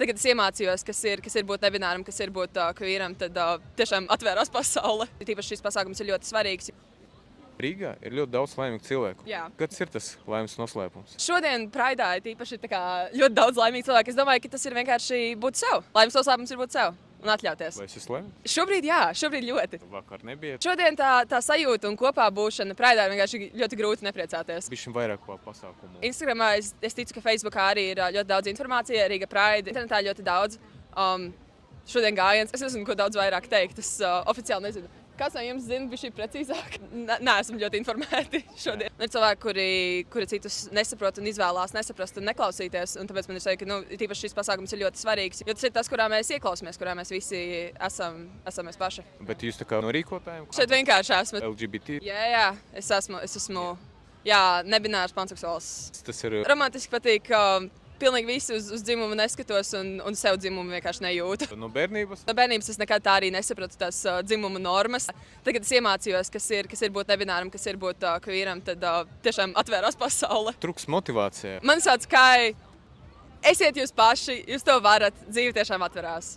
Tagad es iemācījos, kas ir būt nebināram, kas ir būt kvīram, tad tiešām atvērās pasaule. Tīpaši šis pasākums ir ļoti svarīgs. Rīgā ir ļoti daudz laimīgu cilvēku. Jā. Kāds ir tas laimes noslēpums? Šodien Praidā ir tīpaši ļoti daudz laimīgu cilvēku. Es domāju, ka tas ir vienkārši būt sev. Laimes noslēpums ir būt sev un atļauties. Vai esi laimīgs? Šobrīd jā, šobrīd ļoti. Vakar nebija. Šodien tā sajūta un kopā būšana Praidā ir vienkārši ļoti grūti nepriecāties. Bišķiņ vairāk par pasākumu. Instagramā es ticu, ka Facebookā arī ir ļoti daudz informācija, Rīga Pride. Internetā ļoti daudz. Šodien gājiens. Es nezinu, ko daudz vairāk teikt. Es oficiāli nezinu. Kāds no jums zina, bija šī precīzāk? Nē, esmu ļoti informēti šodien. Ir cilvēki, kuri citus nesaprot un izvēlās nesaprast un neklausīties. Un tāpēc man ir ka tīpaši šis pasākums ir ļoti svarīgs. Jo tas ir tas, kurā mēs ieklausāmies, kurā mēs visi esam mēs paši. Bet jūs tā kā no rīkotājiem? Šeit vienkārši esmu. LGBT? Jā, es esmu nebinārs panseksuāls. Tas ir Romantiski patīk. Pilnīgi visi uz dzimumu neskatos un sev dzimumu vienkārši nejūtu. no bērnības? No bērnības es nekad tā arī nesapratu tās dzimuma normas. Tagad es iemācījos, kas ir būt nebināram, kas ir būt kvīram, tad tiešām atvērās pasaule. Trūks motivācija. Man sauc Kai. Esiet jūs paši, jūs to varat, dzīve tiešām atverās.